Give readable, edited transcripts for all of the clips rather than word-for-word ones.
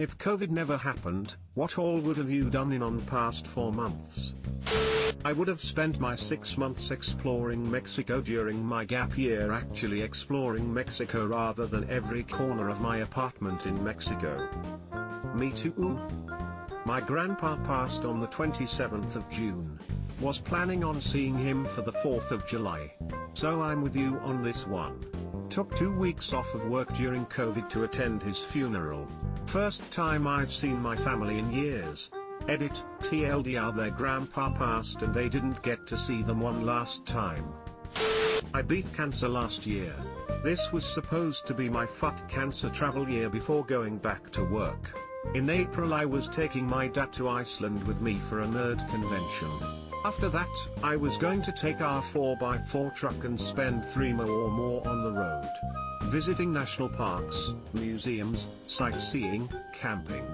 If COVID never happened, what all would have you done in on past 4 months? I would have spent my 6 months exploring Mexico during my gap year, actually exploring Mexico rather than every corner of my apartment in Mexico. Me too. My grandpa passed on the 27th of June. Was planning on seeing him for the 4th of July. So I'm with you on this one. Took 2 weeks off of work during COVID to attend his funeral. First time I've seen my family in years. Edit, TLDR, their grandpa passed and they didn't get to see them one last time. I beat cancer last year. This was supposed to be my fuck cancer travel year before going back to work. In April I was taking my dad to Iceland with me for a nerd convention. After that, I was going to take our 4x4 truck and spend 3 months or more on the road. Visiting national parks, museums, sightseeing, camping.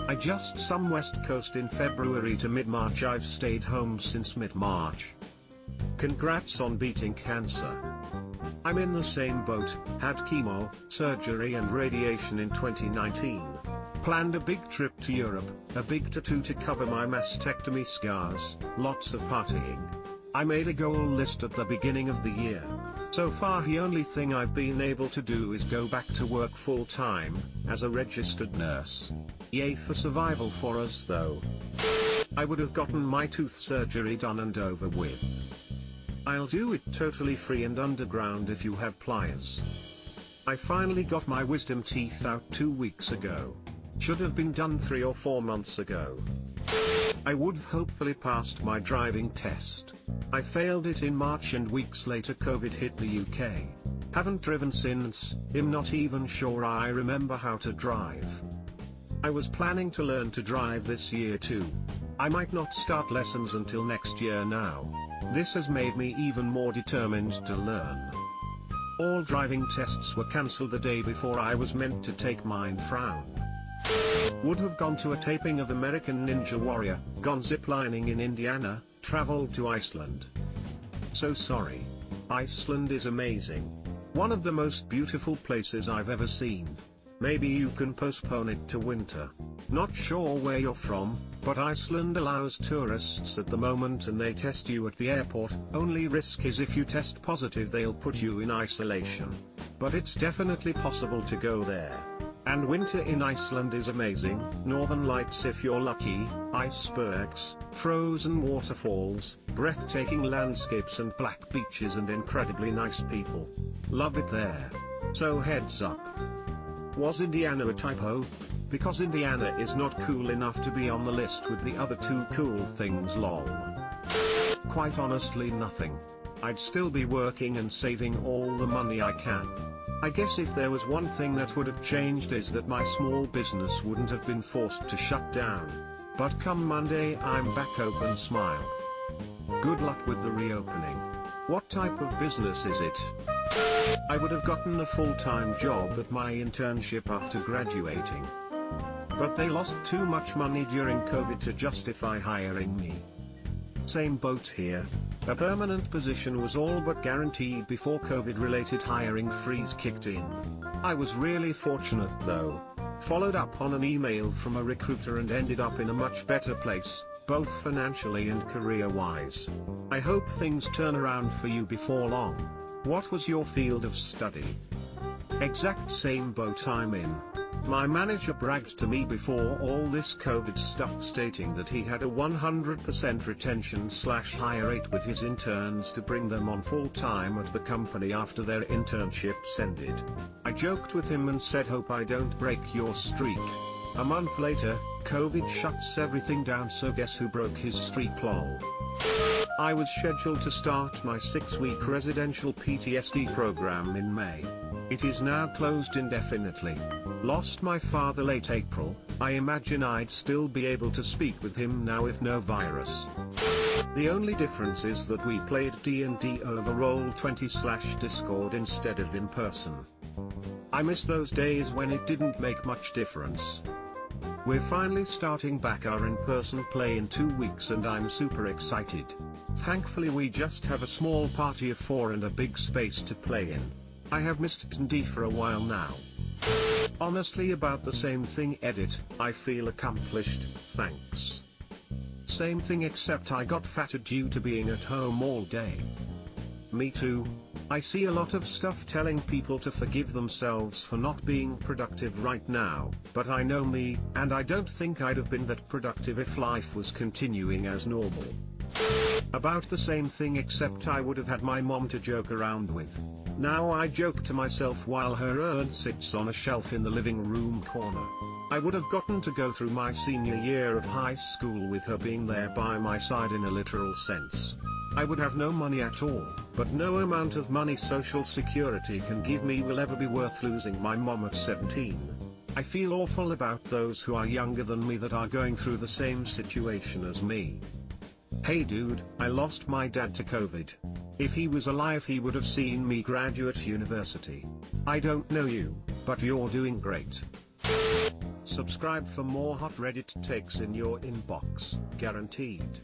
I just some West Coast in February to mid-March. I've stayed home since mid-March. Congrats on beating cancer. I'm in the same boat, had chemo, surgery and radiation in 2019. Planned a big trip to Europe, a big tattoo to cover my mastectomy scars, lots of partying. I made a goal list at the beginning of the year. So far the only thing I've been able to do is go back to work full time, as a registered nurse. Yay for survival for us though. I would have gotten my tooth surgery done and over with. I'll do it totally free and underground if you have pliers. I finally got my wisdom teeth out 2 weeks ago. Should have been done 3 or 4 months ago. I would have hopefully passed my driving test. I failed it in March and weeks later COVID hit the UK. Haven't driven since, I'm not even sure I remember how to drive. I was planning to learn to drive this year too. I might not start lessons until next year now. This has made me even more determined to learn. All driving tests were cancelled the day before I was meant to take mine. Frown. Would have gone to a taping of American Ninja Warrior, gone ziplining in Indiana, traveled to Iceland. So sorry. Iceland is amazing. One of the most beautiful places I've ever seen. Maybe you can postpone it to winter. Not sure where you're from, but Iceland allows tourists at the moment and they test you at the airport. Only risk is if you test positive they'll put you in isolation. But it's definitely possible to go there. And winter in Iceland is amazing, northern lights if you're lucky, icebergs, frozen waterfalls, breathtaking landscapes and black beaches and incredibly nice people. Love it there. So heads up. Was Indiana a typo? Because Indiana is not cool enough to be on the list with the other 2 cool things, lol. Quite honestly nothing. I'd still be working and saving all the money I can. I guess if there was one thing that would have changed is that my small business wouldn't have been forced to shut down. But come Monday I'm back open, smile. Good luck with the reopening. What type of business is it? I would have gotten a full-time job at my internship after graduating. But they lost too much money during COVID to justify hiring me. Same boat here. A permanent position was all but guaranteed before COVID-related hiring freeze kicked in. I was really fortunate though. Followed up on an email from a recruiter and ended up in a much better place, both financially and career-wise. I hope things turn around for you before long. What was your field of study? Exact same boat I'm in. My manager bragged to me before all this COVID stuff stating that he had a 100% retention/hire rate with his interns to bring them on full time at the company after their internships ended. I joked with him and said hope I don't break your streak. A month later, COVID shuts everything down, so guess who broke his streak, lol. I was scheduled to start my 6-week residential PTSD program in May. It is now closed indefinitely. Lost my father late April. I imagine I'd still be able to speak with him now if no virus. The only difference is that we played D&D over Roll20/Discord instead of in person. I miss those days when it didn't make much difference. We're finally starting back our in-person play in 2 weeks and I'm super excited. Thankfully we just have a small party of 4 and a big space to play in. I have missed D&D for a while now. Honestly about the same thing. Edit, I feel accomplished, thanks. Same thing except I got fatter due to being at home all day. Me too. I see a lot of stuff telling people to forgive themselves for not being productive right now, but I know me, and I don't think I'd have been that productive if life was continuing as normal. About the same thing except I would have had my mom to joke around with. Now I joke to myself while her urn sits on a shelf in the living room corner. I would have gotten to go through my senior year of high school with her being there by my side in a literal sense. I would have no money at all, but no amount of money Social Security can give me will ever be worth losing my mom at 17. I feel awful about those who are younger than me that are going through the same situation as me. Hey dude, I lost my dad to COVID. If he was alive he would have seen me graduate university. I don't know you, but you're doing great. Subscribe for more hot Reddit takes in your inbox, guaranteed.